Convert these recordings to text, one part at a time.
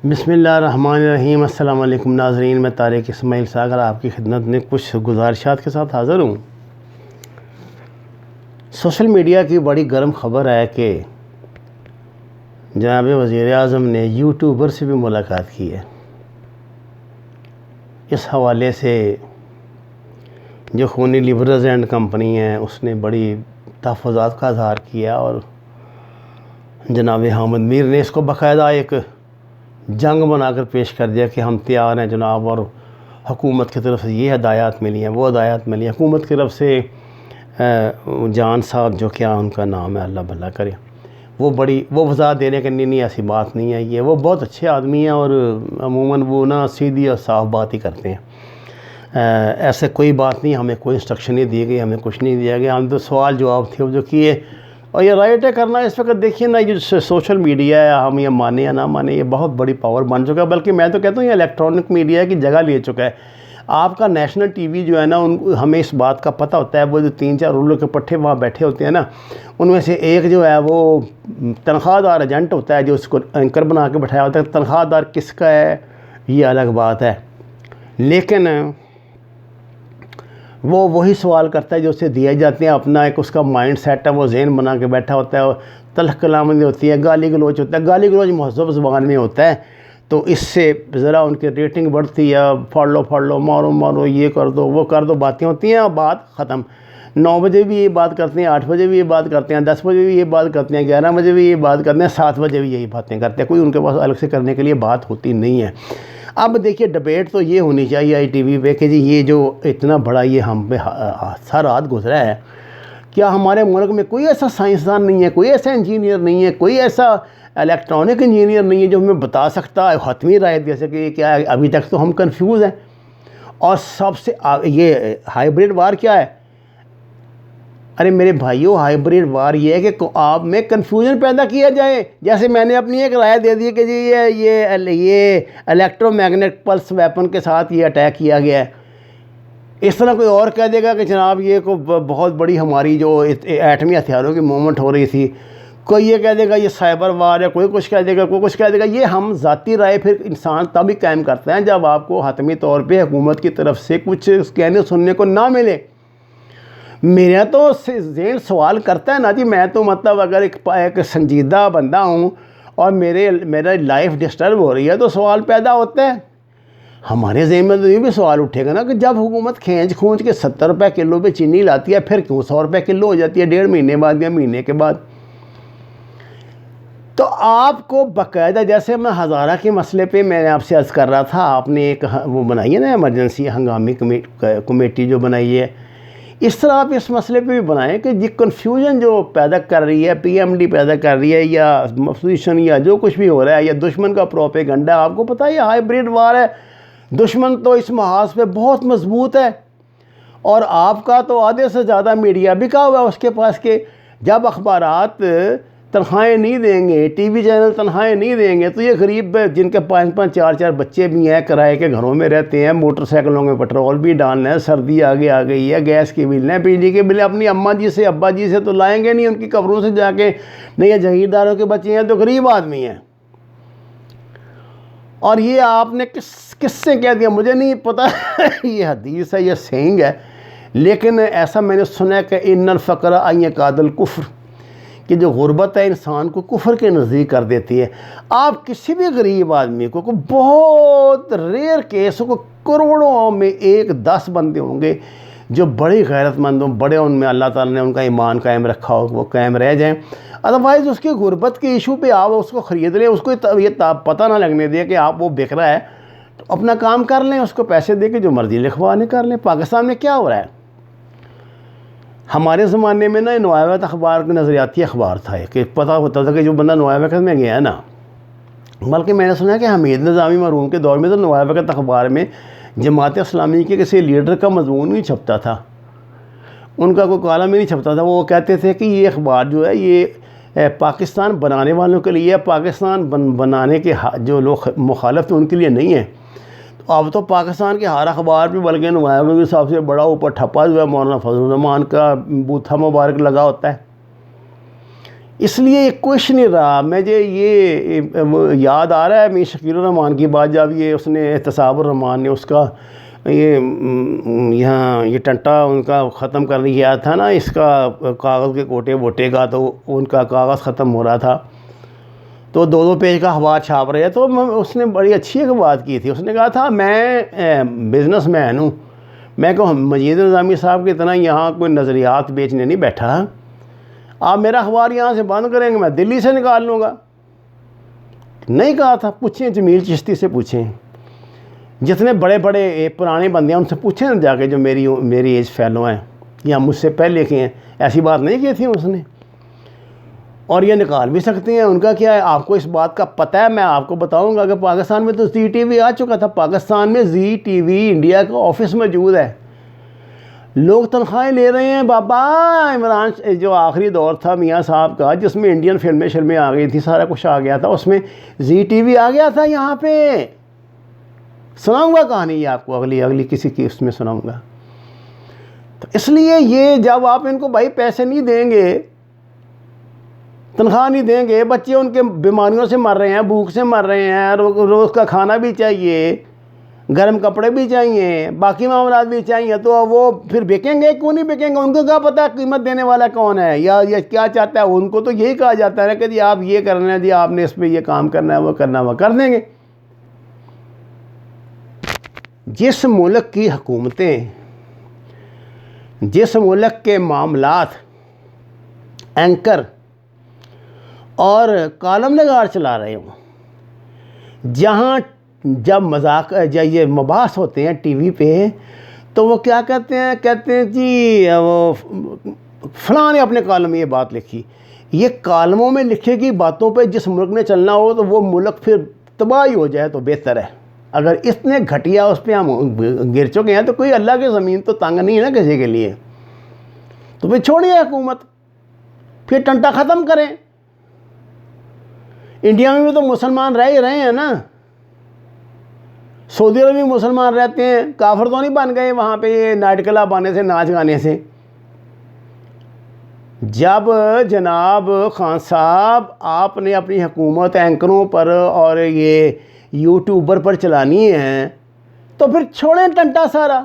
بسم اللہ الرحمن الرحیم۔ السلام علیکم ناظرین، میں طارق اسماعیل ساگر آپ کی خدمت میں کچھ گزارشات کے ساتھ حاضر ہوں۔ سوشل میڈیا کی بڑی گرم خبر ہے کہ جناب وزیر اعظم نے یوٹیوبر سے بھی ملاقات کی ہے۔ اس حوالے سے جو خونی لیبرز اینڈ کمپنی ہے اس نے بڑی تحفظات کا اظہار کیا اور جناب حامد میر نے اس کو باقاعدہ ایک جنگ بنا کر پیش کر دیا کہ ہم تیار ہیں جناب، اور حکومت کی طرف سے یہ ہدایات ملی ہیں، وہ ہدایات ملی ہیں۔ حکومت کی طرف سے جان صاحب جو کیا ان کا نام ہے، اللہ بھلا کرے، وہ وضاحت دینے کے نہیں ایسی بات نہیں ہے، یہ وہ بہت اچھے آدمی ہیں اور عموماً وہ نا سیدھی اور صاف بات ہی کرتے ہیں۔ ایسے کوئی بات نہیں، ہمیں کوئی انسٹرکشن نہیں دی گئی، ہمیں کچھ نہیں دیا گیا، ہم تو سوال جواب تھے وہ جو کیے۔ اور یہ رائٹ ہے کرنا، اس وقت دیکھیے نا یہ سوشل میڈیا ہے، ہم یہ مانیں یا نہ مانیں، یہ بہت بڑی پاور بن چکا ہے، بلکہ میں تو کہتا ہوں یہ الیکٹرانک میڈیا کی جگہ لے چکا ہے۔ آپ کا نیشنل ٹی وی جو ہے نا، ہمیں اس بات کا پتہ ہوتا ہے، وہ جو 3-4 رولوں کے پٹھے وہاں بیٹھے ہوتے ہیں نا، ان میں سے ایک جو ہے وہ تنخواہ دار ایجنٹ ہوتا ہے جو اس کو اینکر بنا کے بٹھایا ہوتا ہے۔ تنخواہ دار کس کا ہے یہ الگ بات ہے، لیکن وہ وہی سوال کرتا ہے جو اسے دیے جاتے ہیں، اپنا ایک اس کا مائنڈ سیٹ ہے، وہ ذہن بنا کے بیٹھا ہوتا ہے، تلخ کلامیں ہوتی ہے، گالی گلوچ ہوتا ہے، گالی گلوچ مہذب زبان میں ہوتا ہے، تو اس سے ذرا ان کی ریٹنگ بڑھتی ہے، پھاڑ لو مارو یہ کر دو وہ کر دو، باتیں ہوتی ہیں، بات ختم۔ 9 بجے بھی یہ بات کرتے ہیں، 8 بجے بھی یہ بات کرتے ہیں، 10 بجے بھی یہ بات کرتے ہیں، 11 بجے بھی یہ بات کرتے ہیں، 7 بجے بھی یہی باتیں کرتے ہیں، کوئی ان کے پاس الگ سے کرنے کے لیے بات ہوتی نہیں ہے۔ اب دیکھیے ڈبیٹ تو یہ ہونی چاہیے آئی ٹی وی پہ کہ جی یہ جو اتنا بڑا یہ ہم پہ حادثہ رات گزرا ہے، کیا ہمارے ملک میں کوئی ایسا سائنسدان نہیں ہے، کوئی ایسا انجینئر نہیں ہے، کوئی ایسا الیکٹرانک انجینئر نہیں ہے جو ہمیں بتا سکتا ہے حتمی رائے دے سکے کہ کیا ہے؟ ابھی تک تو ہم کنفیوز ہیں۔ اور سب سے یہ ہائیبریڈ وار کیا ہے؟ ارے میرے بھائیوں، ہائیبریڈ وار یہ ہے کہ آپ میں کنفیوژن پیدا کیا جائے۔ جیسے میں نے اپنی ایک رائے دے دی کہ جی یہ الیکٹرو میگنیٹ پلس ویپن کے ساتھ یہ اٹیک کیا گیا ہے، اس طرح کوئی اور کہہ دے گا کہ جناب یہ بہت بڑی ہماری جو ایٹمی ہتھیاروں کی موومنٹ ہو رہی تھی، کوئی یہ کہہ دے گا یہ سائبر وار ہے، کوئی کچھ کہہ دے گا، کوئی کچھ کہہ دے گا۔ یہ ہم ذاتی رائے پھر انسان تب ہی قائم کرتے ہیں جب آپ کو حتمی طور پہ حکومت کی طرف سے کچھ کہنے سننے کو نہ ملے۔ میرا تو ذہن سوال کرتا ہے نا جی، میں تو مطلب اگر ایک سنجیدہ بندہ ہوں اور میرا لائف ڈسٹرب ہو رہی ہے تو سوال پیدا ہوتا ہے۔ ہمارے ذہن میں تو یہ بھی سوال اٹھے گا نا کہ جب حکومت کھینچ کھونچ کے 70 روپے کلو پہ چینی لاتی ہے، پھر کیوں 100 روپے کلو ہو جاتی ہے 1.5 مہینے بعد یا مہینے کے بعد؟ تو آپ کو باقاعدہ، جیسے میں ہزارہ کے مسئلے پہ میں نے آپ سے عرض کر رہا تھا، آپ نے ایک وہ بنائی ہے نا ایمرجنسی ہنگامی کمیٹی جو بنائی ہے، اس طرح آپ اس مسئلے پہ بھی بنائیں کہ یہ کنفیوژن جو پیدا کر رہی ہے پی ایم ڈی پیدا کر رہی ہے، یا اپوزیشن یا جو کچھ بھی ہو رہا ہے، یا دشمن کا پروپیگنڈا، آپ کو پتہ ہے یہ ہائیبریڈ وار ہے، دشمن تو اس محاذ پہ بہت مضبوط ہے، اور آپ کا تو آدھے سے زیادہ میڈیا بکا ہوا ہے اس کے پاس کہ جب اخبارات تنخواہیں نہیں دیں گے، ٹی وی چینل تنخواہیں نہیں دیں گے، تو یہ غریب جن کے 5-5 4-4 بچے بھی ہیں، کرائے کے گھروں میں رہتے ہیں، موٹر سائیکلوں میں پٹرول بھی ڈالنا ہے، سردی آگے آ گئی ہے، گیس کی بل ہے، بجلی کے بل، اپنی اماں جی سے ابا جی سے تو لائیں گے نہیں ان کی قبروں سے جا کے، نہیں یہ جاگیرداروں کے بچے ہیں تو غریب آدمی ہیں۔ اور یہ آپ نے کس سے کہہ دیا مجھے نہیں پتہ، یہ حدیث ہے، یہ سینگ ہے، لیکن ایسا میں نے سنا ہے کہ ان الفقر ان یکاد الکفر، کہ جو غربت ہے انسان کو کفر کے نزدیک کر دیتی ہے۔ آپ کسی بھی غریب آدمی کو بہت ریئر کیس کو کروڑوں میں 1-10 بندے ہوں گے جو بڑی غیرت مند ہوں، بڑے ان میں اللہ تعالیٰ نے ان کا ایمان قائم رکھا ہو، وہ قائم رہ جائیں۔ ادروائز اس کی غربت کے ایشو پہ آپ اس کو خرید لیں، اس کو یہ پتہ نہ لگنے دیں کہ آپ وہ بک رہا ہے، تو اپنا کام کر لیں، اس کو پیسے دے کے جو مرضی لکھوانے کر لیں۔ پاکستان میں کیا ہو رہا ہے؟ ہمارے زمانے میں نا نوائے وقت اخبار کا نظریاتی اخبار تھا کہ پتہ ہوتا تھا کہ جو بندہ نوائے وقت میں گیا ہے نا، بلکہ میں نے سنا کہ حمید نظامی مرحوم کے دور میں تو نوائے وقت اخبار میں جماعت اسلامی کے کسی لیڈر کا مضمون نہیں چھپتا تھا، ان کا کوئی کالم ہی نہیں چھپتا تھا۔ وہ کہتے تھے کہ یہ اخبار جو ہے یہ پاکستان بنانے والوں کے لیے، پاکستان بنانے کے جو لوگ مخالف تھے ان کے لیے نہیں ہے۔ اب تو پاکستان کے ہر اخبار پہ بلکہ نمایاں کے سب سے بڑا اوپر ٹھپا جو ہے مولانا فضل الرحمان کا بوتھا مبارک لگا ہوتا ہے۔ اس لیے یہ کچھ نہیں رہا. مجھے یہ یاد آ رہا ہے میر شکیل الرحمان کی بات، جب یہ اس نے احتساب الرحمان نے اس کا یہاں یہ ٹنٹا ان کا ختم کر دیا تھا نا، اس کا کاغذ کے کوٹے ووٹے کا، تو ان کا کاغذ ختم ہو رہا تھا تو 2 پیج کا اخبار چھاپ رہے. تو اس نے بڑی اچھی ایک بات کی تھی. اس نے کہا تھا میں بزنس مین ہوں، میں کہ مجید نظامی صاحب کی طرح یہاں کوئی نظریات بیچنے نہیں بیٹھا. آپ میرا اخبار یہاں سے بند کریں گے میں دلی سے نکال لوں گا. نہیں کہا تھا. پوچھیں جمیل چشتی سے، پوچھیں جتنے بڑے بڑے پرانے بندے ہیں ان سے پوچھیں جا کے، جو میری ایج فیلو ہیں یا مجھ سے پہلے کے ہیں. ایسی بات نہیں کی تھی اس نے، اور یہ نکال بھی سکتے ہیں. ان کا کیا ہے، آپ کو اس بات کا پتہ ہے. میں آپ کو بتاؤں گا کہ پاکستان میں تو زی ٹی وی آ چکا تھا. پاکستان میں زی ٹی وی انڈیا کا آفس موجود ہے. لوگ تنخواہیں لے رہے ہیں بابا. عمران جو آخری دور تھا میاں صاحب کا، جس میں انڈین فلمیں آ گئی تھی، سارا کچھ آ گیا تھا، اس میں زی ٹی وی آ گیا تھا. یہاں پہ سناؤں گا کہانی یہ آپ کو، اگلی کسی کی اس میں سناؤں گا. تو اس لیے یہ جب آپ ان کو بھائی پیسے نہیں دیں گے، تنخواہ نہیں دیں گے، بچے ان کے بیماریوں سے مر رہے ہیں، بھوک سے مر رہے ہیں، روز کا کھانا بھی چاہیے، گرم کپڑے بھی چاہیے، باقی معاملات بھی چاہیے، تو وہ پھر بیکیں گے؟ کیوں نہیں بیکیں گے؟ ان کو کیا پتہ قیمت دینے والا کون ہے یا یہ کیا چاہتا ہے. ان کو تو یہی کہا جاتا ہے کہ جی آپ یہ کرنا ہے، جی آپ نے اس پہ یہ کام کرنا ہے، وہ کرنا، وہ کر دیں گے. جس ملک کی حکومتیں، جس ملک کے معاملات اینکر اور کالم نگار چلا رہے ہوں، جہاں جب مذاق یہ مباحث ہوتے ہیں ٹی وی پہ، تو وہ کیا کہتے ہیں جی وہ فلاں نے اپنے کالم میں یہ بات لکھی. یہ کالموں میں لکھے گی باتوں پہ جس ملک نے چلنا ہو تو وہ ملک پھر تباہی ہو جائے تو بہتر ہے. اگر اتنے گھٹیا اس پہ ہم گر چکے ہیں تو کوئی اللہ کی زمین تو تنگ نہیں ہے نا کسی کے لیے. تو پھر چھوڑیے حکومت، پھر ٹنٹا ختم کریں. انڈیا میں بھی تو مسلمان رہ ہی رہے ہیں نا. سعودی عرب میں مسلمان رہتے ہیں، کافر تو نہیں بن گئے وہاں پہ یہ نائٹ کلب آنے سے، ناچ گانے سے. جب جناب خان صاحب آپ نے اپنی حکومت اینکروں پر اور یہ یوٹیوبر پر چلانی ہے تو پھر چھوڑیں ٹنٹا سارا.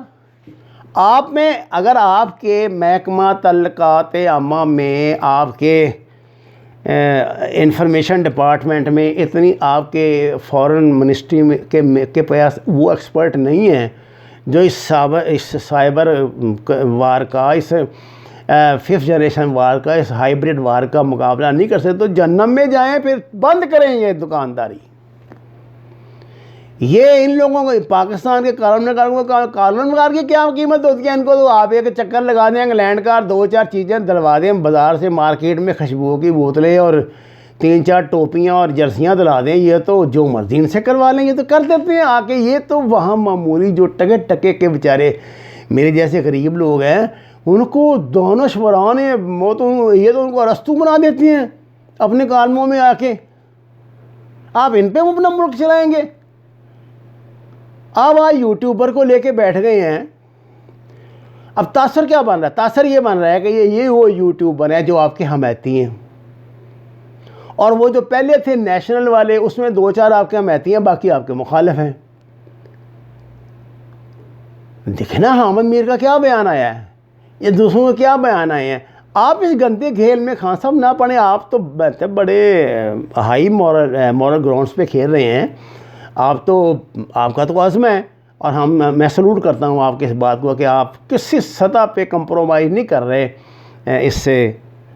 آپ میں اگر آپ کے محکمہ تعلقات عامہ میں، آپ کے انفارمیشن ڈپارٹمنٹ میں اتنی آپ کے فورن منسٹری کے پاس وہ ایکسپرٹ نہیں ہیں جو اس سائبر وار کا، اس 5th جنریشن وار کا، اس ہائیبریڈ وار کا مقابلہ نہیں کر سکتے، تو جہنم میں جائیں. پھر بند کریں یہ دکانداری. یہ ان لوگوں کو پاکستان کے کالم نگار کی کیا قیمت ہوتی ہے؟ ان کو تو آپ ایک چکر لگا دیں انگلینڈ کا، 2-4 چیزیں دلوا دیں بازار سے، مارکیٹ میں خوشبو کی بوتلیں اور 3-4 ٹوپیاں اور جرسیاں دلا دیں. یہ تو جو مرضی ان سے کروا لیں، یہ تو کر دیتے ہیں آ کے. یہ تو وہاں معمولی جو ٹکے کے بیچارے میرے جیسے غریب لوگ ہیں، ان کو دانشوران یہ تو ان کو ارسطو بنا دیتے ہیں اپنے کالموں میں آ کے. آپ ان پہ اپنا ملک چلائیں گے؟ آپ یوٹیوبر کو لے کے بیٹھ گئے ہیں. اب تاثر کیا بن رہا ہے؟ تاثر یہ بن رہا ہے کہ یہ وہ یوٹیوبر ہیں جو آپ کے حمایتی ہیں، اور وہ جو پہلے تھے نیشنل والے، اس میں 2-4 آپ کے حمایتی ہیں، باقی آپ کے مخالف ہیں. دیکھیں نا حامد میر کا کیا بیان آیا ہے، یہ دوسروں کے کیا بیان آئے ہیں. آپ اس گندے کھیل میں خان صاحب نہ پڑیں. آپ تو بڑے ہائی مورل گراؤنڈز پہ کھیل رہے ہیں. آپ کا تو عزم ہے، اور میں سلوٹ کرتا ہوں آپ کی اس بات کو کہ آپ کسی سطح پہ کمپرومائز نہیں کر رہے، اس سے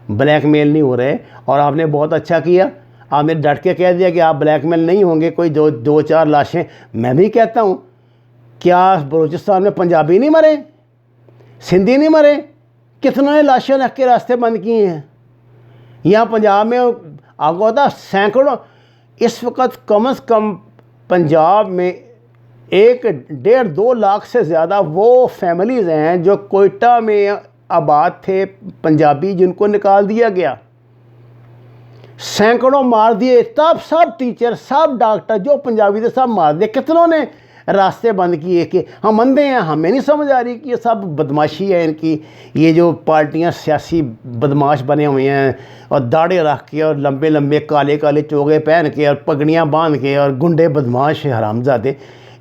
بلیک میل نہیں ہو رہے. اور آپ نے بہت اچھا کیا، آپ نے ڈٹ کے کہہ دیا کہ آپ بلیک میل نہیں ہوں گے. کوئی 2-4 لاشیں میں بھی کہتا ہوں، کیا بلوچستان میں پنجابی نہیں مرے، سندھی نہیں مرے؟ کتنے نے لاشیں رکھ کے راستے بند کیے ہیں. یہاں پنجاب میں آپ کو پتا سینکڑوں، اس وقت کم از کم پنجاب میں 1.5-2 لاکھ سے زیادہ وہ فیملیز ہیں جو کوئٹہ میں آباد تھے پنجابی، جن کو نکال دیا گیا. سینکڑوں مار دیے، تب سب ٹیچر، سب ڈاکٹر جو پنجابی تھے سب مار دیے. کتنوں نے راستے بند کیے کہ ہم اندھے ہیں، ہمیں نہیں سمجھ آ رہی کہ یہ سب بدماشی ہے ان کی. یہ جو پارٹیاں سیاسی بدماش بنے ہوئے ہیں اور داڑھے رکھ کے اور لمبے لمبے کالے کالے چوگے پہن کے اور پگڑیاں باندھ کے اور گنڈے بدماش حرامزادے،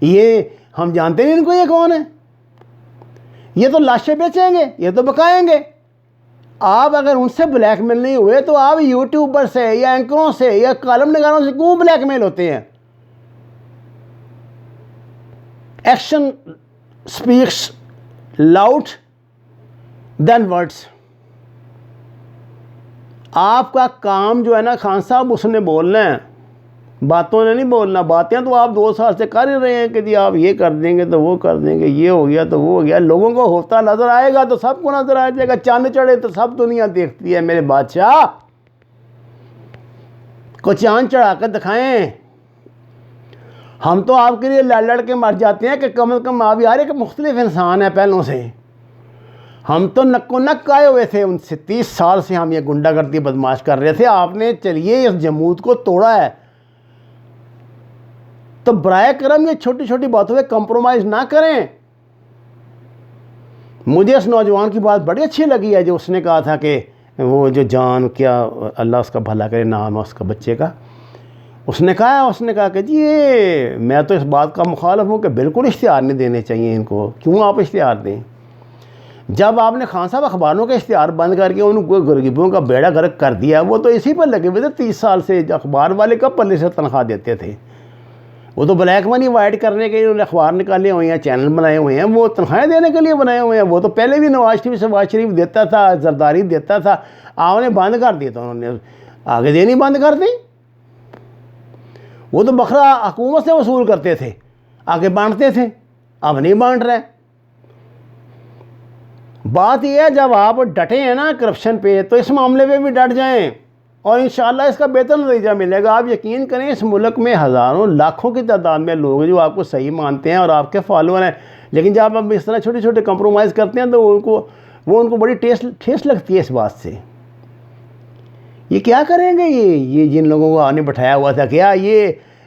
یہ ہم جانتے نہیں ان کو یہ کون ہے. یہ تو لاشیں بیچیں گے، یہ تو بکائیں گے. آپ اگر ان سے بلیک میل نہیں ہوئے تو آپ یوٹیوبر سے یا اینکروں سے یا کالم نگاروں سے کیوں بلیک میل ہوتے ہیں؟ ایکشن اسپیکس لاؤڈ دین ورڈس. آپ کا کام جو ہے نا خان صاحب اس نے بولنا ہے، باتوں نے نہیں بولنا. باتیں تو آپ 2 سال سے کر ہی رہے ہیں کہ جی آپ یہ کر دیں گے تو وہ کر دیں گے، یہ ہو گیا تو وہ ہو گیا. لوگوں کو ہوتا نظر آئے گا تو سب کو نظر آ جائے گا. چاند چڑھے تو سب دنیا دیکھتی ہے. میرے بادشاہ کو چاند چڑھا کر دکھائیں. ہم تو آپ کے لیے لڑ لڑ کے مر جاتے ہیں کہ کم از کم آپ یار ایک مختلف انسان ہے پہلوں سے. ہم تو نک و نک آئے ہوئے تھے ان سے. 30 سال سے ہم یہ گنڈا گردی بدماش کر رہے تھے. آپ نے چلیے اس جمود کو توڑا ہے تو برائے کرم یہ چھوٹی چھوٹی باتوں پہ کمپرومائز نہ کریں. مجھے اس نوجوان کی بات بڑی اچھی لگی ہے جو اس نے کہا تھا کہ وہ جو جان کیا اللہ اس کا بھلا کرے نام ہے اس کا بچے کا، اس نے کہا کہ جی میں تو اس بات کا مخالف ہوں کہ بالکل اشتہار نہیں دینے چاہیے ان کو. کیوں آپ اشتہار دیں؟ جب آپ نے خان صاحب اخباروں کے اشتہار بند کر کے ان کو غریبوں کا بیڑا غرق کر دیا، وہ تو اسی پر لگے ہوئے تھے 30 سال سے. اخبار والے کب پلے سے تنخواہ دیتے تھے؟ وہ تو بلیک منی وائٹ کرنے کے لیے انہوں نے اخبار نکالے ہوئے ہیں، چینل بنائے ہوئے ہیں، وہ تنخواہیں دینے کے لیے بنائے ہوئے ہیں. وہ تو پہلے بھی نواز شریف دیتا تھا، زرداری دیتا تھا. آپ نے بند کر دیا تو انہوں نے آگے دینی بند کر دی. وہ تو بکرا حکومت سے وصول کرتے تھے، آگے بانٹتے تھے. اب نہیں بانٹ رہے. بات یہ ہے جب آپ ڈٹے ہیں نا کرپشن پہ تو اس معاملے پہ بھی ڈٹ جائیں اور انشاءاللہ اس کا بہتر نتیجہ ملے گا. آپ یقین کریں اس ملک میں ہزاروں لاکھوں کی تعداد میں لوگ جو آپ کو صحیح مانتے ہیں اور آپ کے فالوور ہیں، لیکن جب آپ اس طرح چھوٹے چھوٹے کمپرومائز کرتے ہیں تو ان کو بڑی ٹھیس لگتی ہے اس بات سے. یہ کیا کریں گے؟ یہ جن لوگوں کو آنے بٹھایا ہوا تھا کیا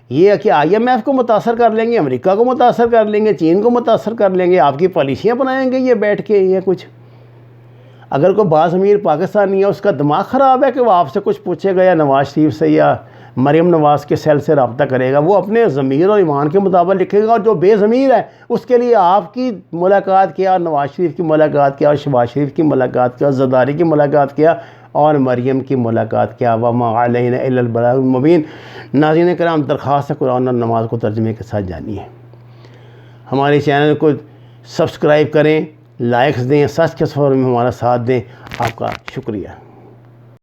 یہ کہ IMF کو متاثر کر لیں گے، امریکہ کو متاثر کر لیں گے، چین کو متاثر کر لیں گے، آپ کی پالیسیاں بنائیں گے یہ بیٹھ کے یہ کچھ. اگر کوئی باز امیر پاکستانی ہے اس کا دماغ خراب ہے کہ وہ آپ سے کچھ پوچھے گا یا نواز شریف سے یا مریم نواز کے سیل سے رابطہ کرے گا، وہ اپنے ضمیر اور ایمان کے مطابق لکھے گا. اور جو بے ضمیر ہے اس کے لیے آپ کی ملاقات کیا، نواز شریف کی ملاقات کیا، اور شہباز شریف کی ملاقات کیا، اور زرداری کی ملاقات کیا، اور مریم کی ملاقات کیا. وما علینا الا البلاغ المبین. ناظرین کرام، درخواست ہے قرآن اور نماز کو ترجمے کے ساتھ جانیے. ہمارے چینل کو سبسکرائب کریں، لائکس دیں، سچ کے سفر میں ہمارا ساتھ دیں. آپ کا شکریہ.